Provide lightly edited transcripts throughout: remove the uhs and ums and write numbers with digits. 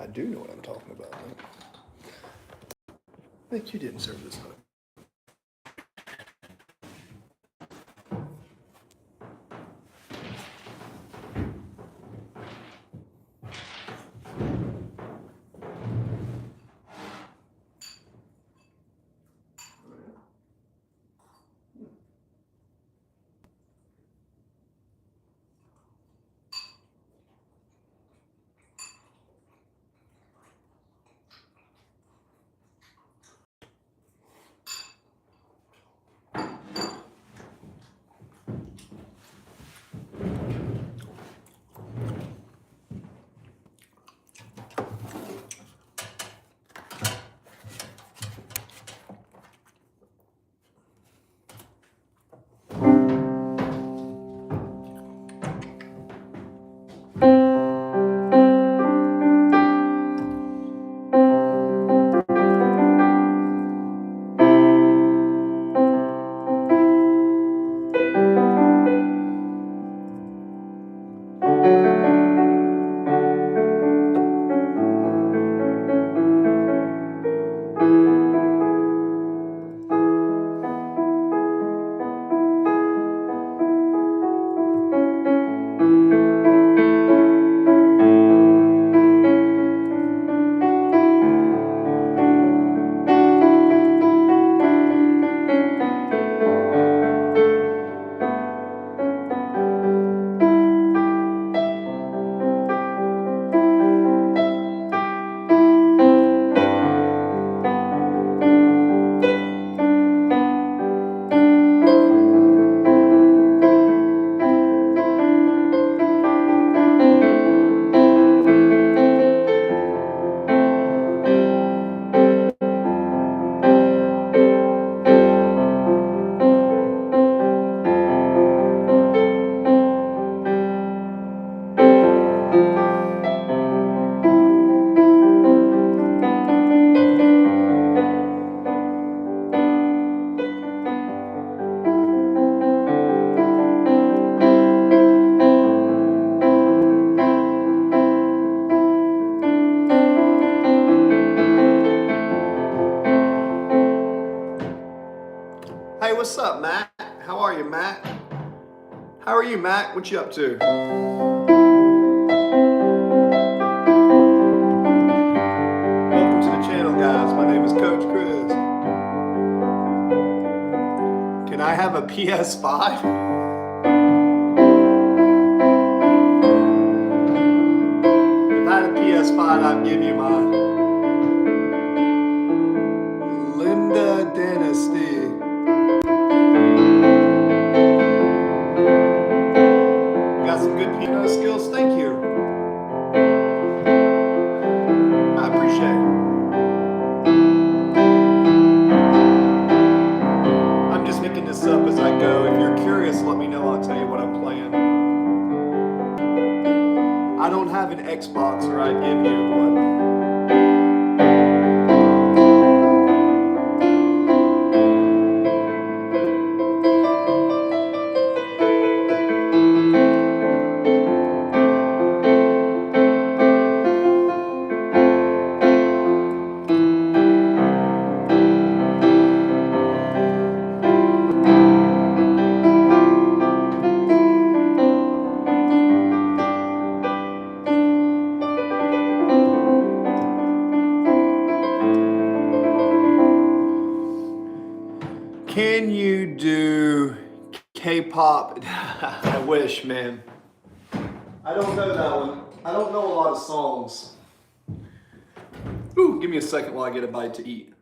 I do know what I'm talking about. I think you didn't serve this up. Hey, what's up, Matt? How are you, Matt? How are you, Matt? What you up to? Welcome to the channel, guys. My name is Coach Chris. Can I have a PS5? If I had a PS5, I'd give you mine. Linda Dynasty. Got some good piano skills? Thank you. I appreciate it. I'm just making this up as I go. If you're curious, let me know. I'll tell you what I'm playing. I don't have an Xbox or I'd give you one. Can you do K-pop? I wish, man. I don't know that one. I don't know a lot of songs. Ooh, give me a second while I get a bite to eat.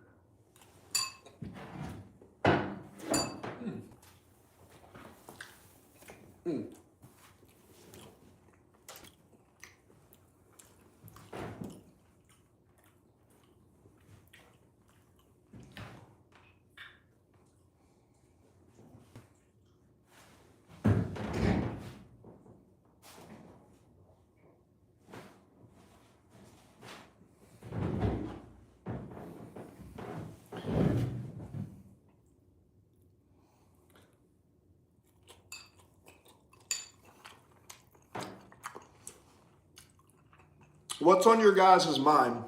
What's on your guys' mind?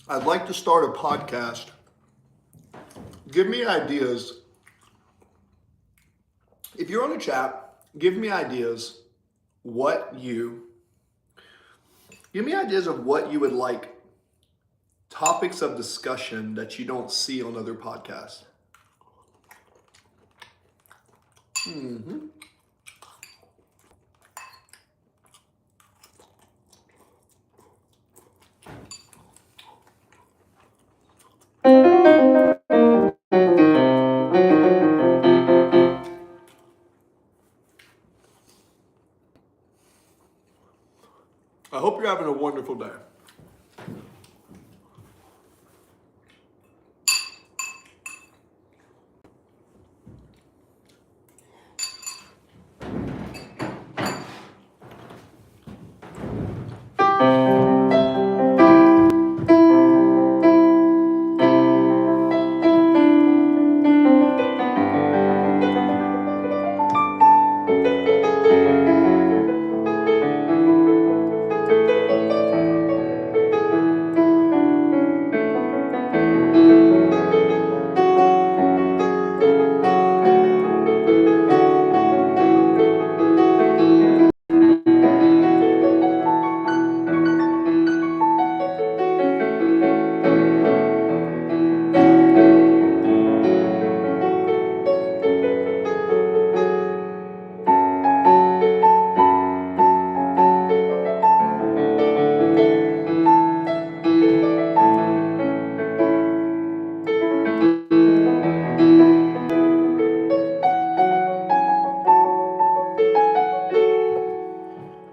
I'd like to start a podcast. Give me ideas. If you're on the chat, give me ideas give me ideas of what you would like, topics of discussion that you don't see on other podcasts. I hope you're having a wonderful day.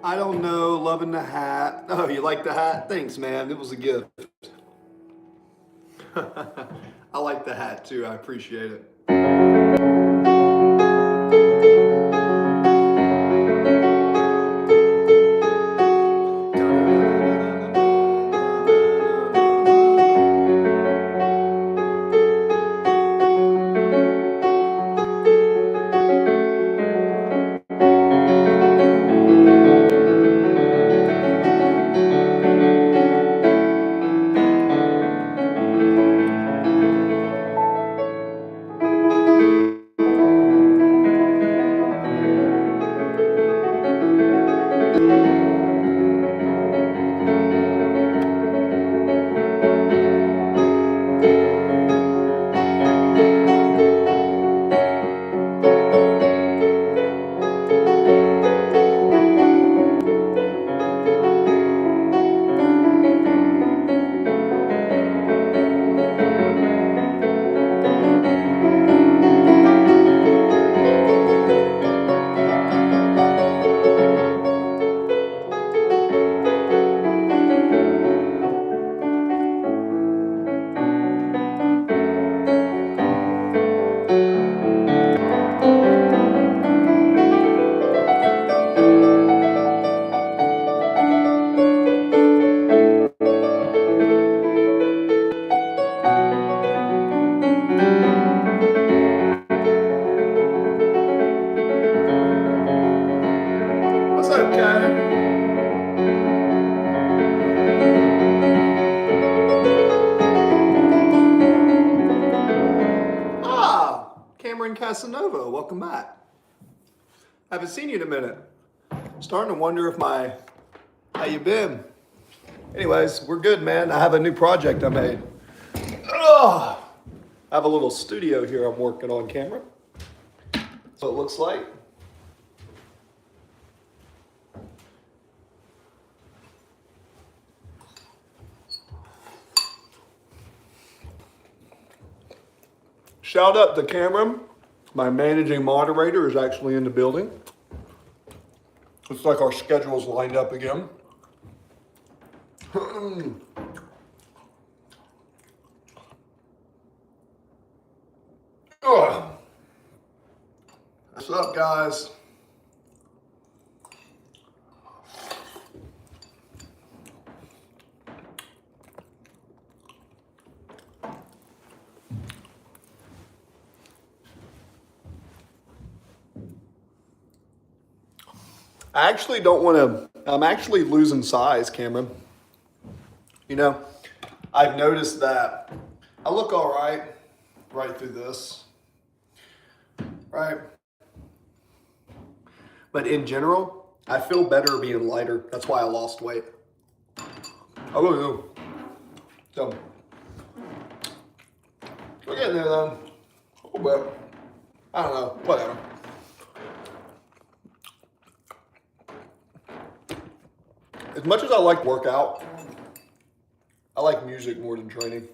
I don't know, loving the hat. Oh, you like the hat? Thanks, man. It was a gift. I like the hat too. I appreciate it. What's up, Karen? Cameron Casanova, welcome back. Haven't seen you in a minute. Starting to wonder if how you been? Anyways, we're good, man. I have a new project I made. Ugh. I have a little studio here I'm working on camera. So it looks like. Shout out to Cameron. My managing moderator is actually in the building. Looks like our schedule's lined up again. Ugh. What's up, guys? I actually don't want to, I'm actually losing size, Cameron. You know, I've noticed that I look all right through this, right? But in general, I feel better being lighter. That's why I lost weight. I really do. So, we're getting there then. A little bit. I don't know, whatever. As much as I like workout, I like music more than training.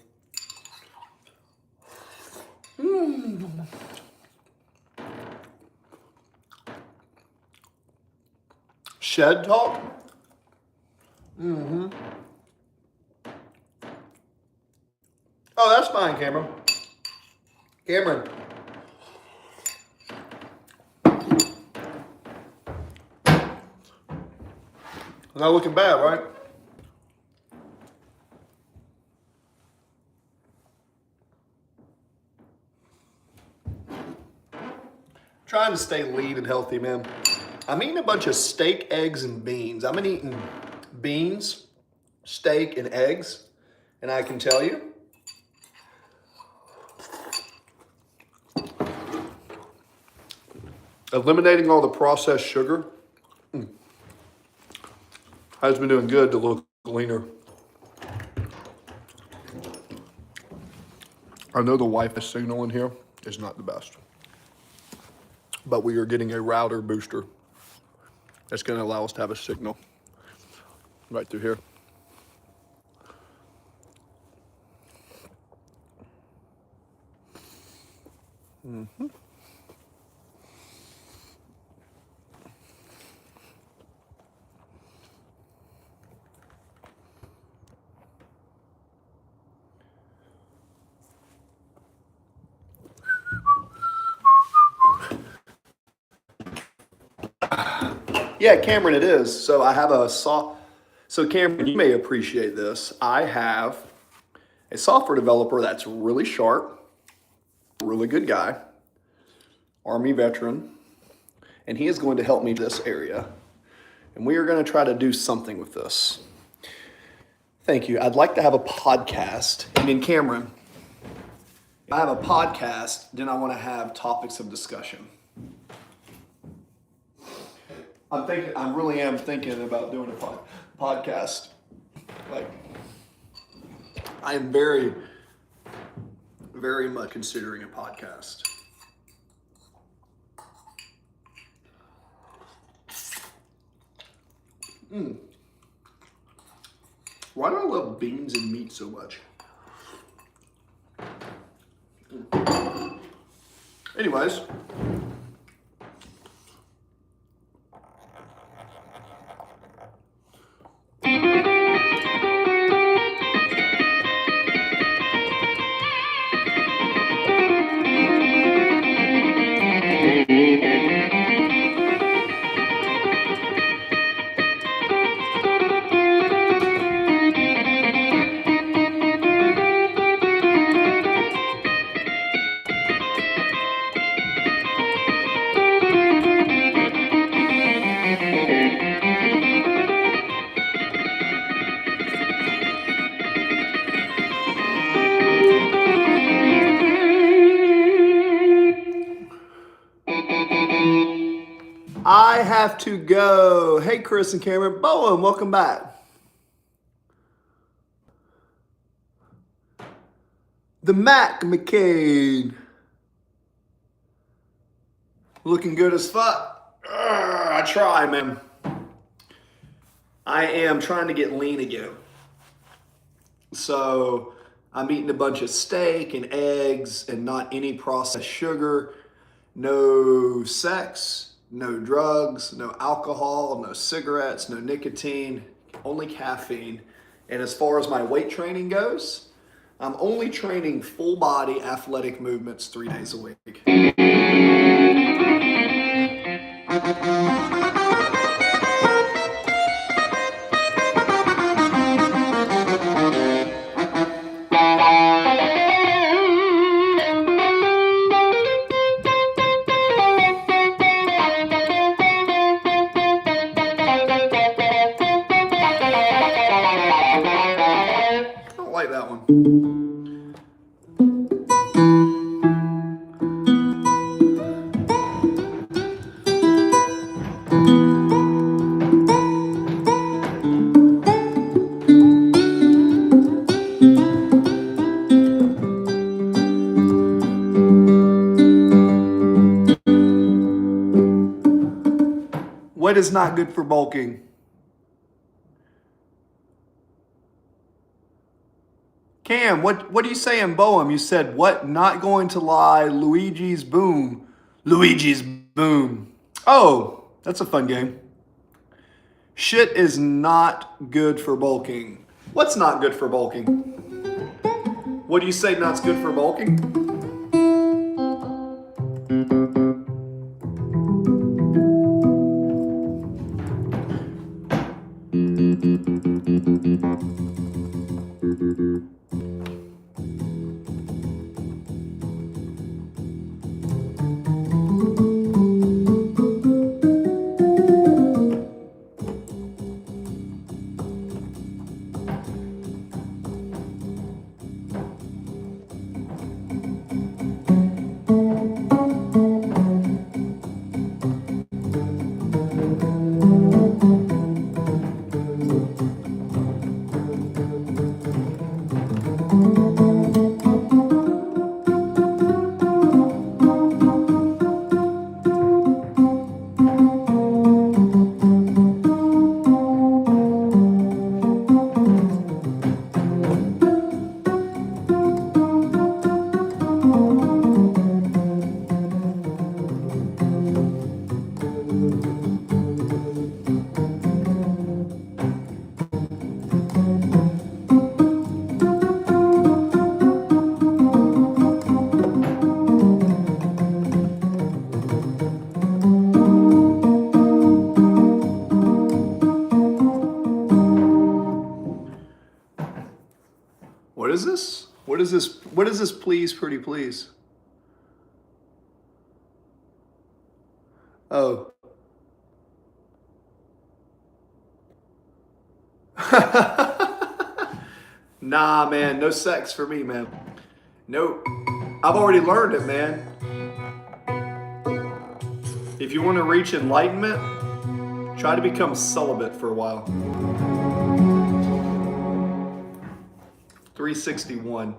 Shed talk? Mm-hmm. Oh, that's fine, Cameron. Cameron. Not looking bad, right? Trying to stay lean and healthy, man. I'm eating a bunch of steak, eggs, and beans. I've been eating beans, steak, and eggs. And I can tell you, eliminating all the processed sugar has been doing good to look leaner. I know the Wi-Fi signal in here is not the best, but we are getting a router booster that's going to allow us to have a signal right through here. Mm-hmm. Yeah, Cameron, it is. So I have a So Cameron, you may appreciate this. I have a software developer that's really sharp, really good guy, Army veteran, and he is going to help me this area. And we are going to try to do something with this. Thank you. I'd like to have a podcast. And then Cameron, if I have a podcast, then I want to have topics of discussion. I really am thinking about doing a podcast. Like, I am very, very much considering a podcast. Why do I love beans and meat so much? Anyways. I have to go. Hey, Chris and Cameron. Bowen, welcome back. The Mac McCain. Looking good as fuck. I try, man. I am trying to get lean again. So I'm eating a bunch of steak and eggs and not any processed sugar. No sex, no drugs, no alcohol, no cigarettes, no nicotine, only caffeine. And as far as my weight training goes, I'm only training full body athletic movements 3 days a week. song. What is not good for bulking? Cam, what are you saying, Boehm? You said, what? Not going to lie, Luigi's Boom. Luigi's Boom. Oh, that's a fun game. Shit is not good for bulking. What's not good for bulking? What do you say not's good for bulking? What is this? What is this? What is this? Please, pretty please. Oh. Nah, man, no sex for me, man. Nope. I've already learned it, man. If you want to reach enlightenment, try to become celibate for a while. 361.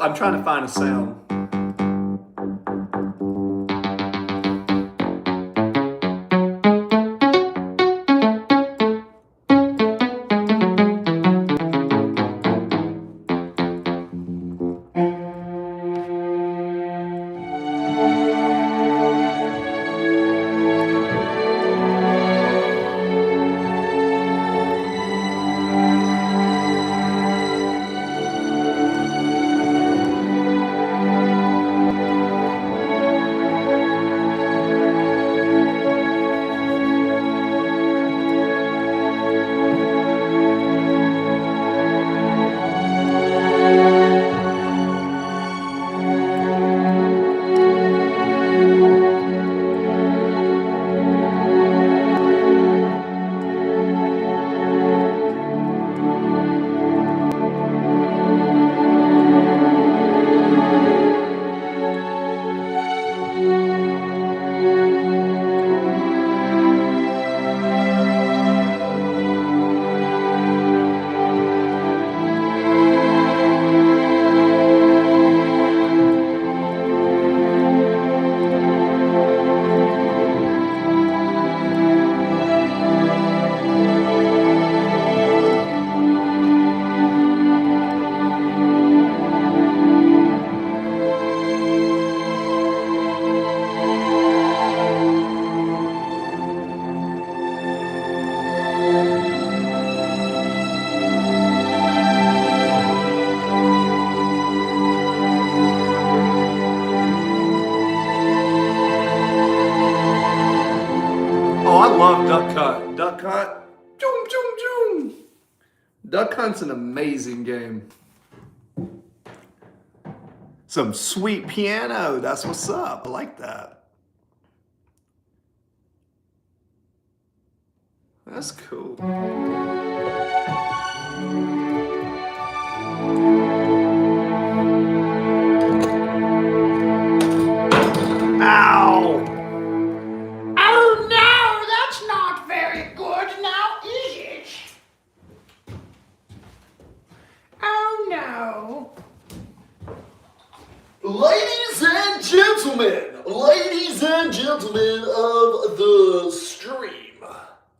I'm trying to find a sound. Oh, I love Duck Hunt. Duck Hunt. Joom, joom, joom. Duck Hunt's an amazing game. Some sweet piano. That's what's up. I like that. That's cool. Ow! Oh no, that's not very good now, is it? Oh no. Ladies and gentlemen of the stream,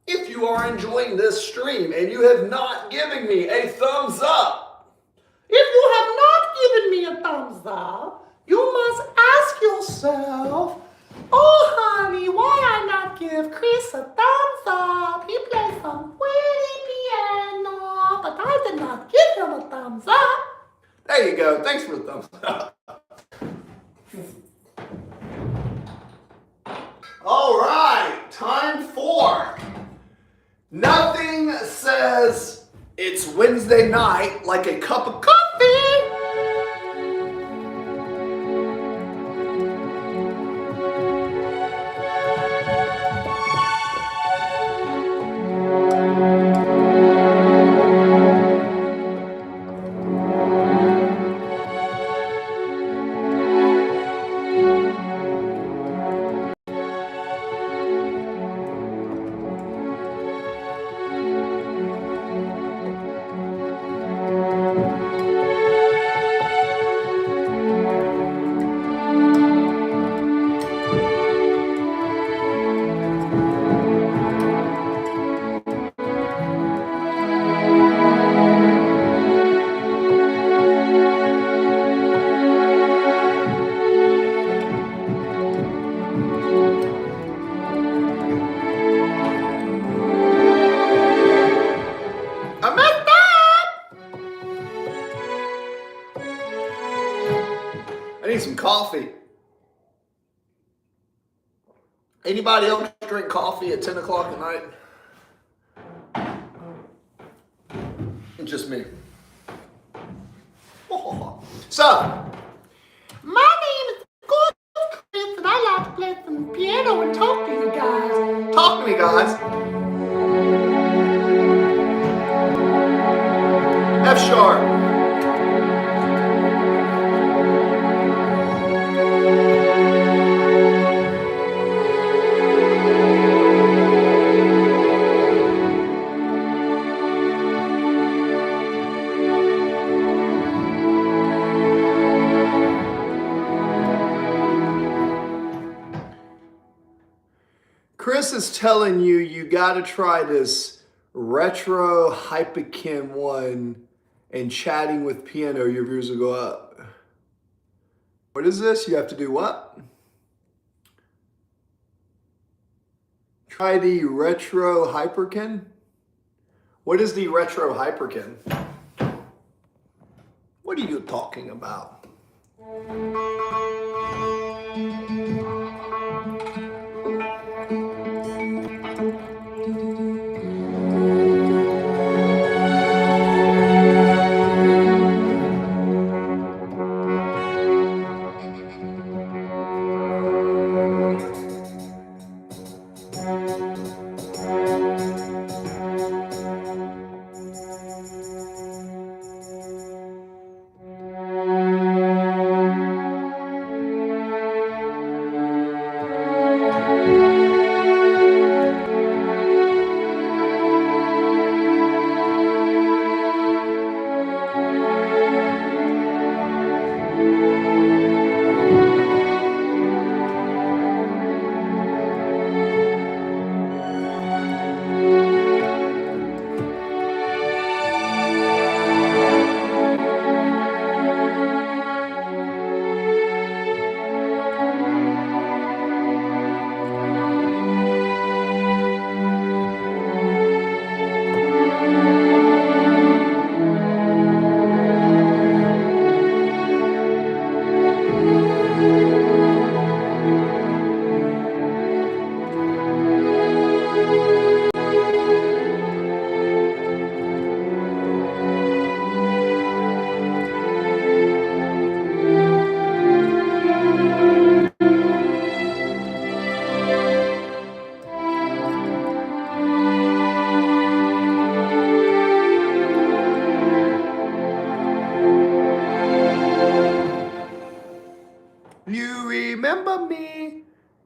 if you are enjoying this stream and you have not given me a thumbs up, If you have not given me a thumbs up, you must ask yourself, oh honey, why I not give Chris a thumbs up? He plays some pretty piano, but I did not give him a thumbs up. there you go. Thanks for the thumbs up. All right, time for nothing says it's Wednesday night like a cup of coffee. I messed up. I need some coffee. Anybody else drink coffee at 10 o'clock at night? Just me. So, My name is Good Chris, and I like to play some piano and talk to you guys. talk to me, guys. F sharp. Chris is telling you got to try this retro Hyperkin one, and chatting with piano, your views will go up. What is this? You have to do what? Try the retro Hyperkin. What is the retro Hyperkin? What are you talking about?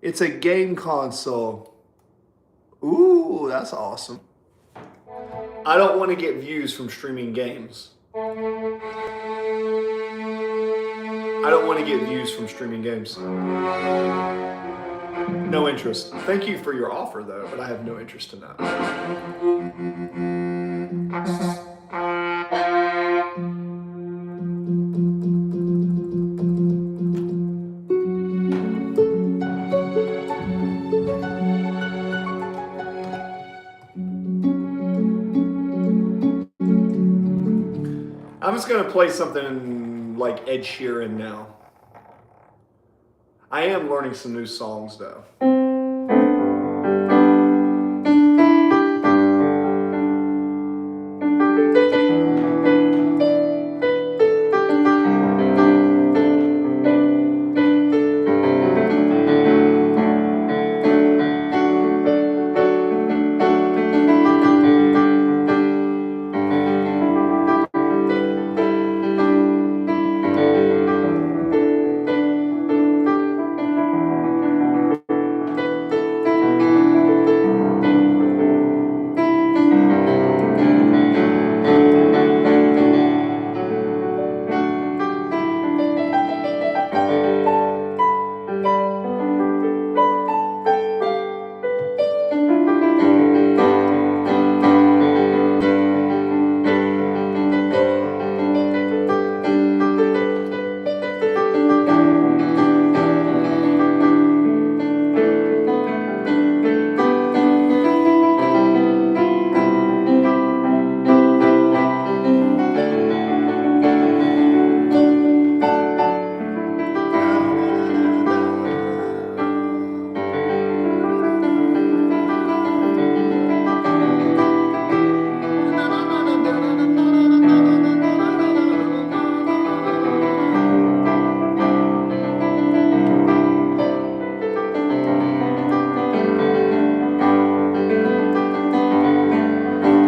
It's a game console. Ooh, that's awesome. I don't want to get views from streaming games. I don't want to get views from streaming games. No interest. Thank you for your offer, though, but I have no interest in that. I'm just going to play something like Ed Sheeran now. I am learning some new songs, though.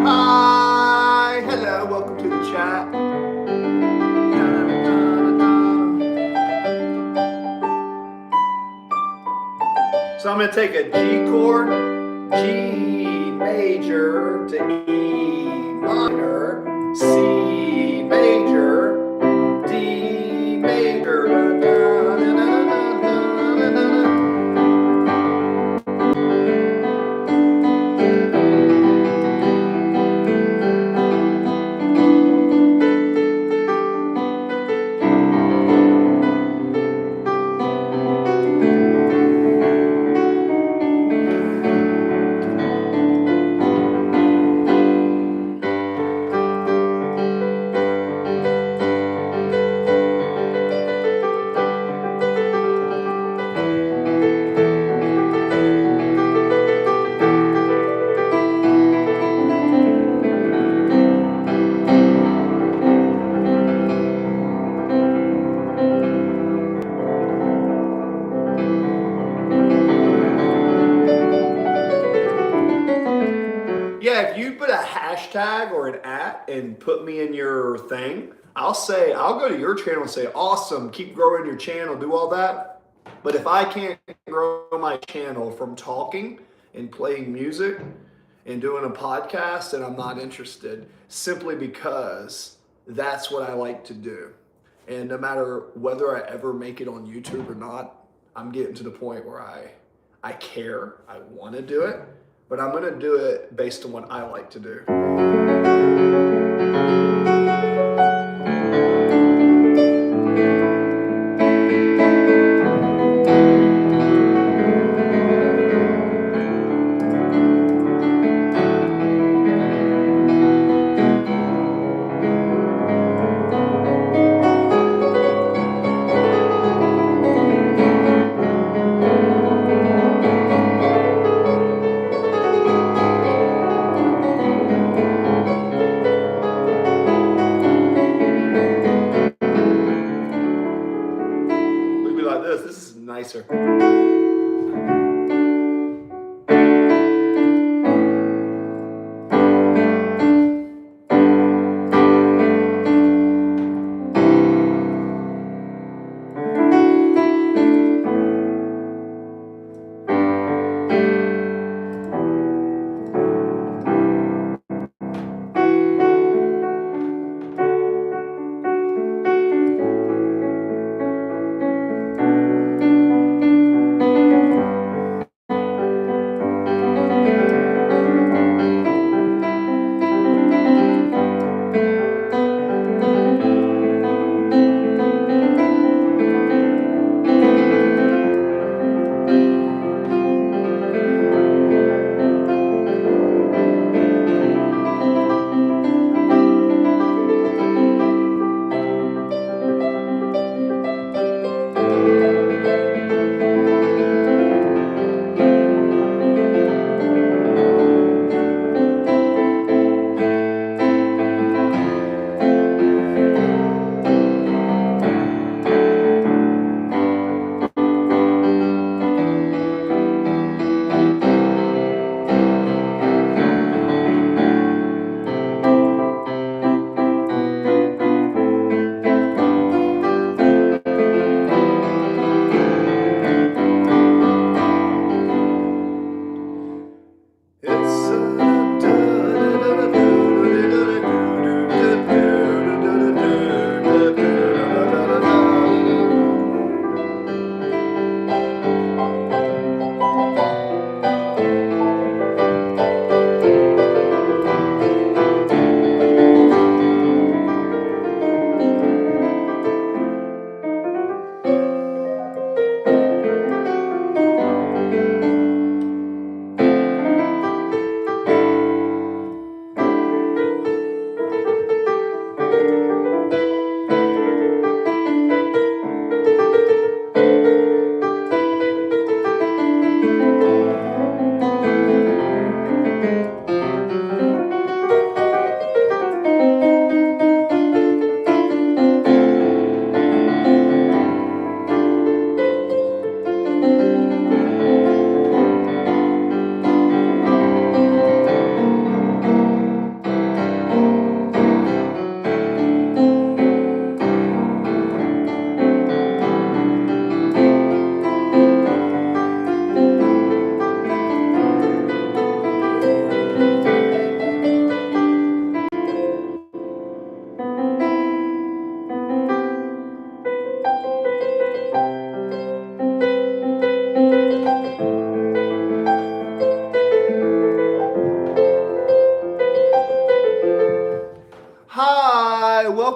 Hi, hello, welcome to the chat. So I'm going to take a G chord, G major to E minor, C major, D major. Yeah, if you put a hashtag or an @ and put me in your thing, I'll go to your channel and say, awesome, keep growing your channel, do all that. But if I can't grow my channel from talking and playing music and doing a podcast, then I'm not interested, simply because that's what I like to do. And no matter whether I ever make it on YouTube or not, I'm getting to the point where I care, I want to do it, but I'm going to do it based on what I like to do.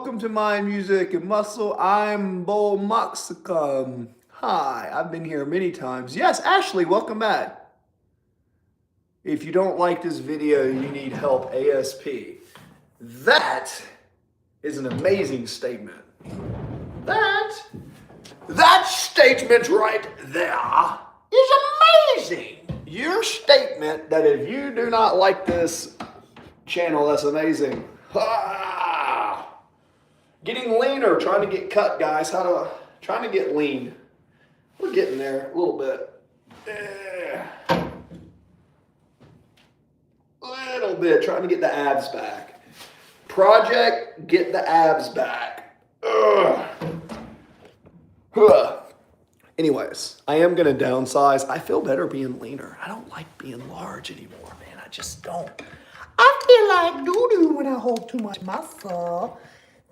welcome to My Music and Muscle. I'm Bo Moxicum. Hi, I've been here many times. Yes, Ashley, welcome back. If you don't like this video, you need help ASP. That is an amazing statement. That statement right there is amazing. Your statement that if you do not like this channel, that's amazing. Ah! Getting leaner, trying to get cut, guys. Trying to get lean. We're getting there a little bit. Little bit, trying to get the abs back. Project, get the abs back. Ugh. Huh. Anyways, I am gonna downsize. I feel better being leaner. I don't like being large anymore, man. I just don't. I feel like doo-doo when I hold too much muscle.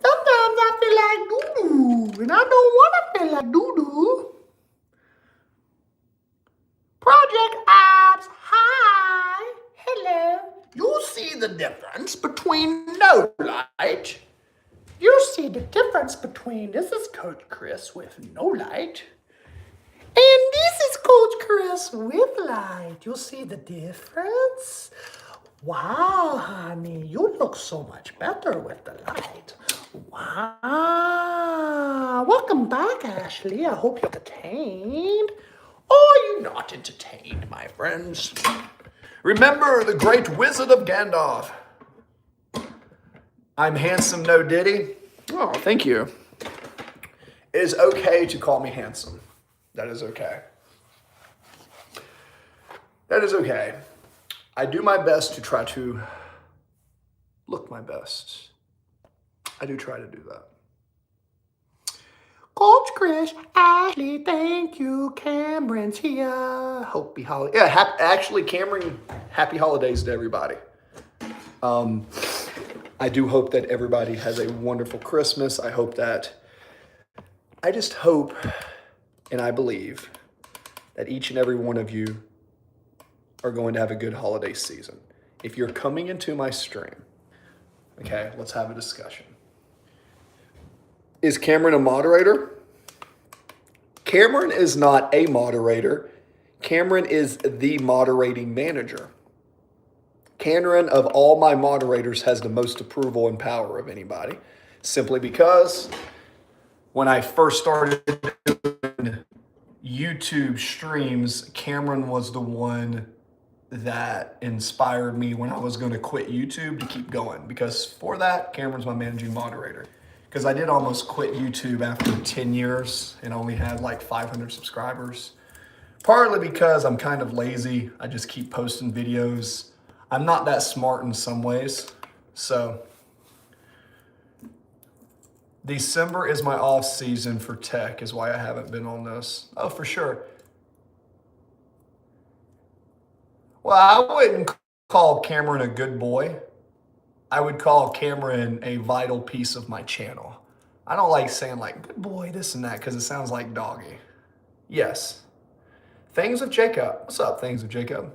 Sometimes I feel like doo-doo, and I don't want to feel like doo-doo. Project Abs, hi, hello. You see the difference between no light. You see the difference between this is Coach Chris with no light, and this is Coach Chris with light. You see the difference? Wow, honey, you look so much better with the light. Wow. Welcome back, Ashley. I hope you're entertained. Or are you not entertained, my friends? Remember the great wizard of Gandalf. I'm handsome, no Diddy. Oh, thank you. It is okay to call me handsome. That is okay. That is okay. I do my best to try to look my best. I do try to do that. Coach Chris, Ashley, thank you. Cameron's here. Happy holiday. Yeah, actually, Cameron, happy holidays to everybody. I do hope that everybody has a wonderful Christmas. I just hope and I believe that each and every one of you are going to have a good holiday season. If you're coming into my stream, okay, let's have a discussion. Is Cameron a moderator? Cameron is not a moderator. Cameron is the moderating manager. Cameron, of all my moderators, has the most approval and power of anybody, simply because when I first started doing YouTube streams, Cameron was the one that inspired me when I was going to quit YouTube to keep going, because for that, Cameron's my managing moderator. Because I did almost quit YouTube after 10 years and only had like 500 subscribers. Partly because I'm kind of lazy. I just keep posting videos. I'm not that smart in some ways. So December is my off season for tech, is why I haven't been on this. Oh, for sure. Well, I wouldn't call Cameron a good boy. I would call Cameron a vital piece of my channel. I don't like saying like, good boy, this and that, because it sounds like doggy. Yes. Things of Jacob. What's up, Things of Jacob?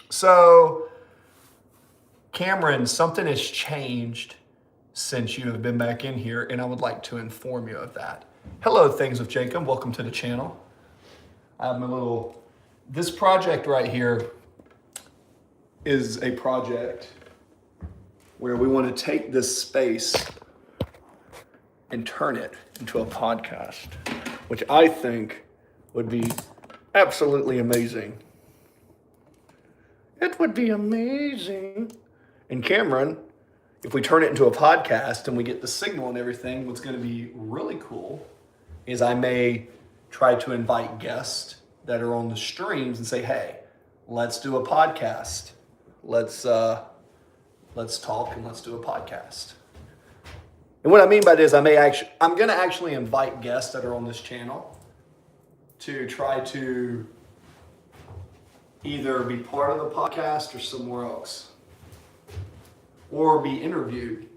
So, Cameron, something has changed since you have been back in here, and I would like to inform you of that. Hello, Things of Jacob. Welcome to the channel. I have my this project right here is a project where we want to take this space and turn it into a podcast, which I think would be absolutely amazing. It would be amazing. And Cameron, if we turn it into a podcast and we get the signal and everything, what's going to be really cool is I may try to invite guests that are on the streams and say, hey, let's do a podcast. Let's talk and let's do a podcast. And what I mean by this, I'm going to actually invite guests that are on this channel to try to either be part of the podcast or somewhere else, or be interviewed.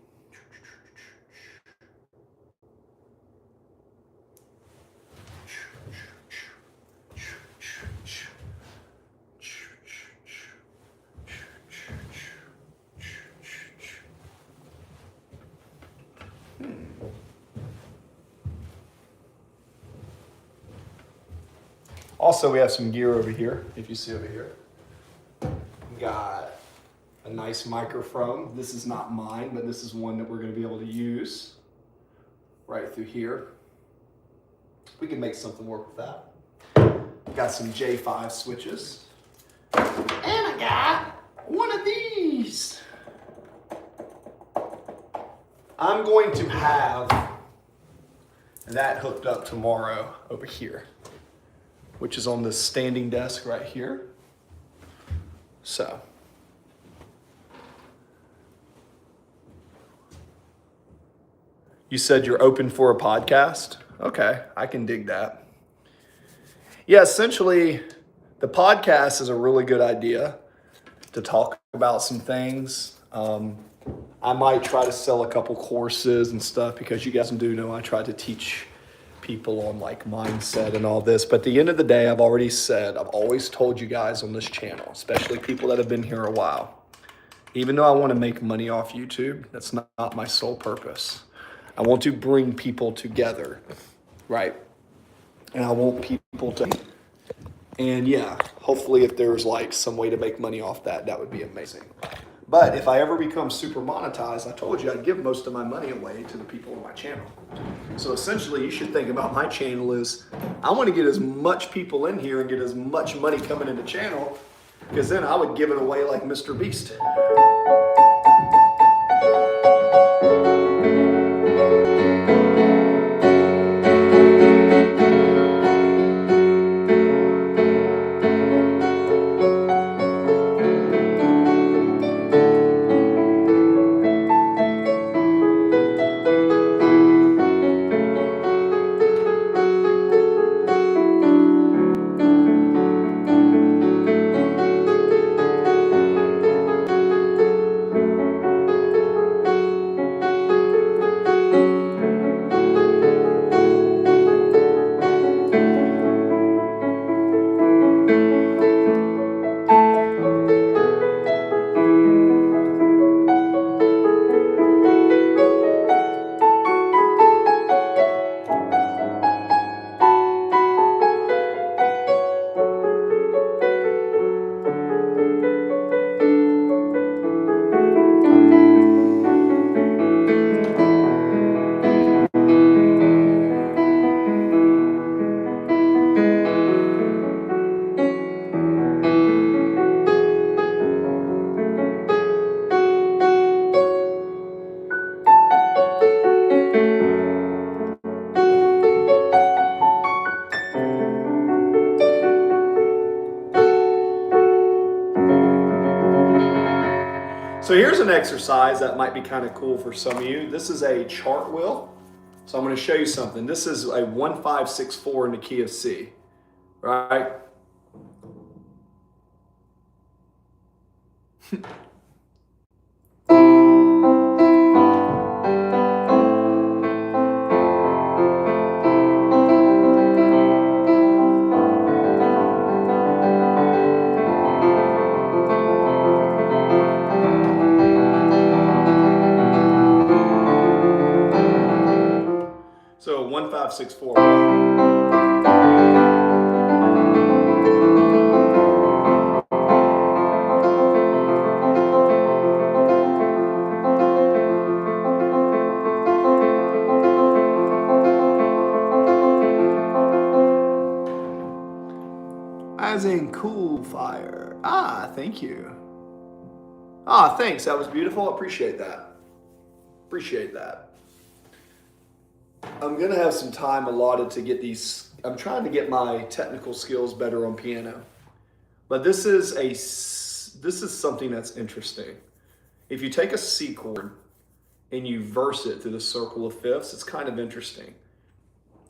Also, we have some gear over here, if you see over here. We got a nice microphone. This is not mine, but this is one that we're going to be able to use right through here. We can make something work with that. Got some J5 switches. And I got one of these. I'm going to have that hooked up tomorrow over here, which is on this standing desk right here. So. You said you're open for a podcast? Okay, I can dig that. Yeah, essentially, the podcast is a really good idea to talk about some things. I might try to sell a couple courses and stuff because you guys do know I try to teach people on like mindset and all this. But at the end of the day, I've always told you guys on this channel, especially people that have been here a while, even though I want to make money off YouTube, that's not my sole purpose. I want to bring people together, right? And I want people to, and yeah, hopefully if there's like some way to make money off that, that would be amazing. But if I ever become super monetized, I told you I'd give most of my money away to the people on my channel. So essentially you should think about my channel as, I want to get as much people in here and get as much money coming in the channel, because then I would give it away like Mr. Beast. So here's an exercise that might be kind of cool for some of you. This is a chart wheel. So I'm going to show you something. This is a 1564 in the key of C, right? So 1564. As in cool fire. Ah, thank you. Ah, thanks. That was beautiful. Appreciate that. Appreciate that. I'm going to have some time allotted to get these. I'm trying to get my technical skills better on piano. But this is something that's interesting. If you take a C chord and you verse it through the circle of fifths, it's kind of interesting.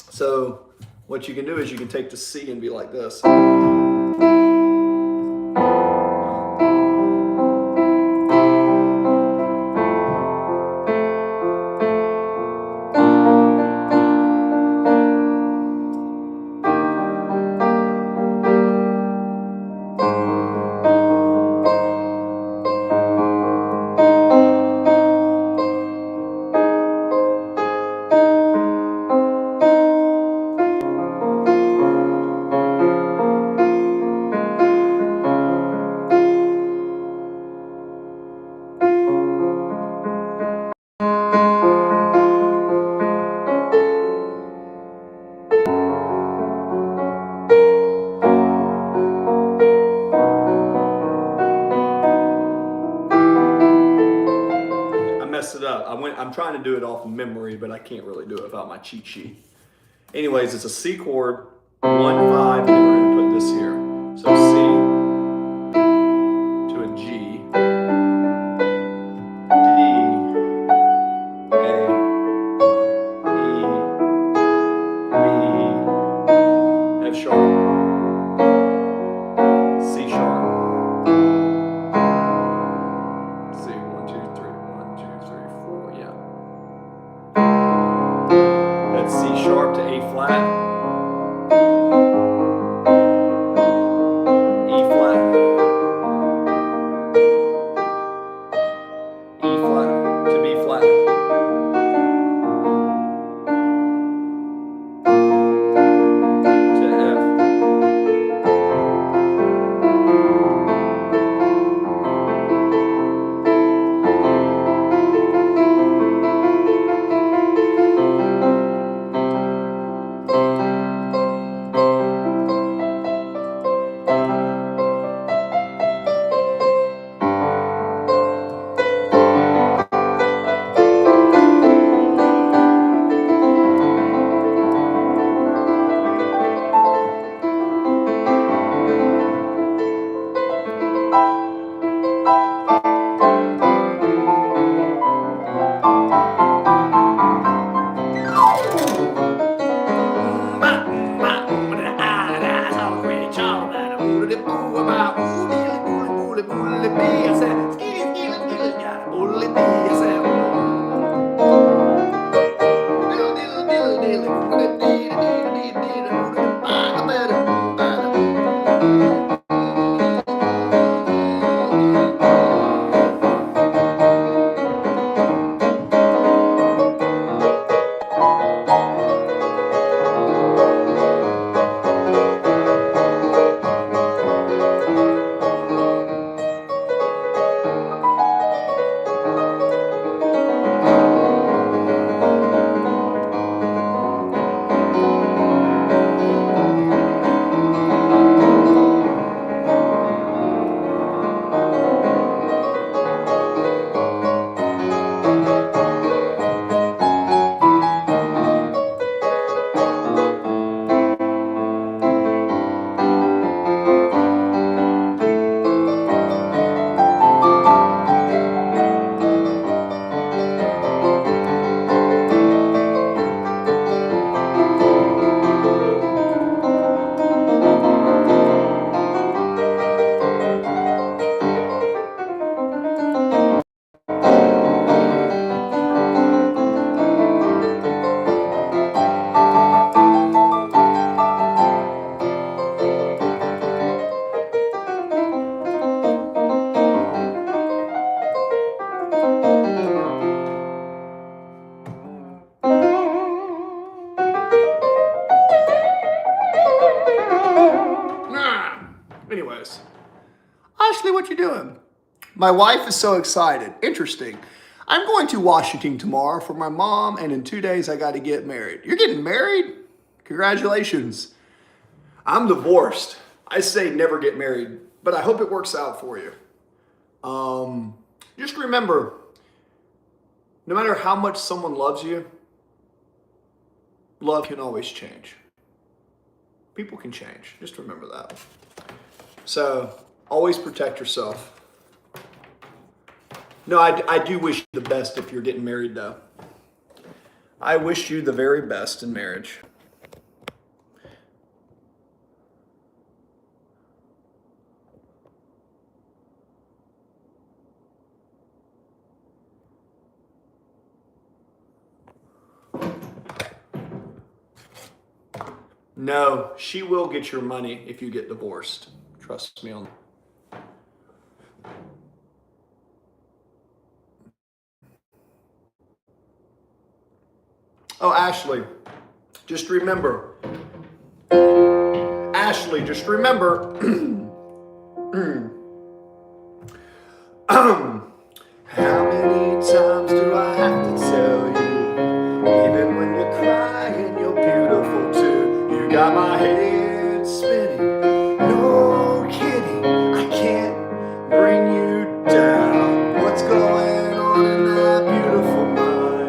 So what you can do is you can take the C and be like this. I'm trying to do it off of memory, but I can't really do it without my cheat sheet. Anyways, it's a C chord, 1, 5, and then we're going to put this here. So C to a G, D, A, E, B, F sharp, C sharp. C, 1, 2, 3, 1, 2, 3, 4, yeah. That's C sharp to A flat, E flat, E flat to B flat, to F, Anyways, Ashley, what you doing? My wife is so excited. Interesting. I'm going to Washington tomorrow for my mom, and in 2 days I got to get married. You're getting married? Congratulations. I'm divorced. I say never get married, but I hope it works out for you. Just remember, no matter how much someone loves you, love can always change. People can change. Just remember that. So always protect yourself. No, I do wish you the best if you're getting married, though. I wish you the very best in marriage. No, she will get your money if you get divorced. Trust me on that. Oh, Ashley, just remember. Ashley, just remember. How many times do I have to tell you? Even when you're crying, you're beautiful too. You got my head spinning. No kidding, I can't bring you down. What's going on in that beautiful mind?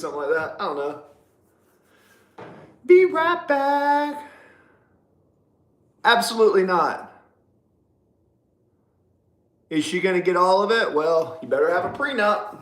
something like that. I don't know. Be right back. Absolutely not. Is she going to get all of it? Well, you better have a prenup.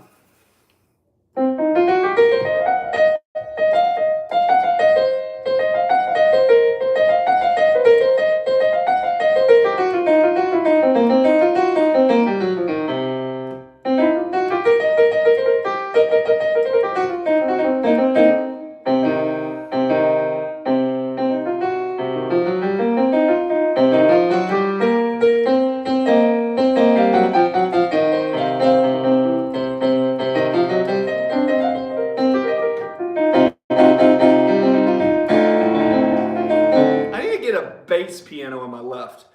I need to get a bass piano on my left.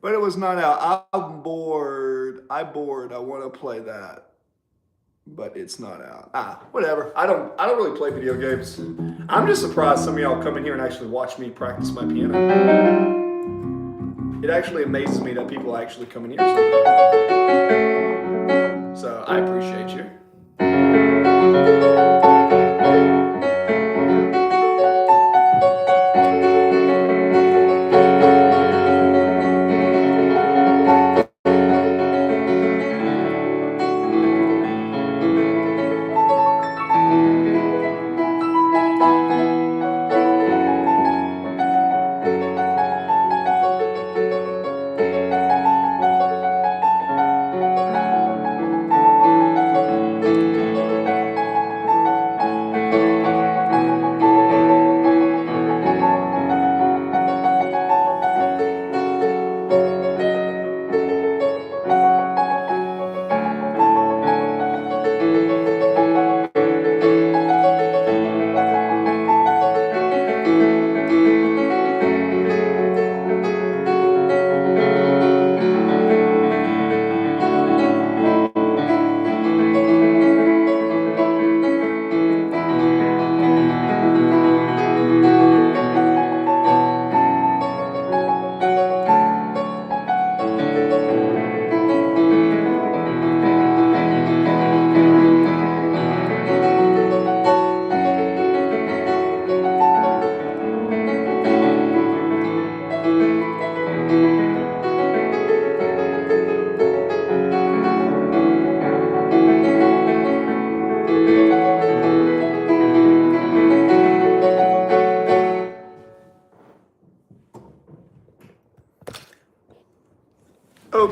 But it was not out. I'm bored. I'm bored. I want to play that, but it's not out. Whatever. I don't really play video games. I'm just surprised some of y'all come in here and actually watch me practice my piano. It actually amazes me that people actually come in here. So I appreciate you.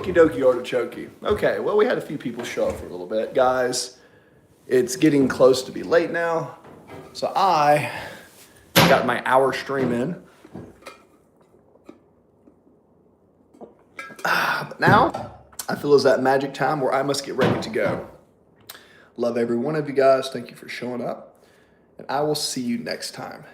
Okie dokie artichoke. Okay, well, we had a few people show up for a little bit. Guys, it's getting close to be late now. So I got my hour stream in. But now, I feel it's that magic time where I must get ready to go. Love every one of you guys. Thank you for showing up. And I will see you next time.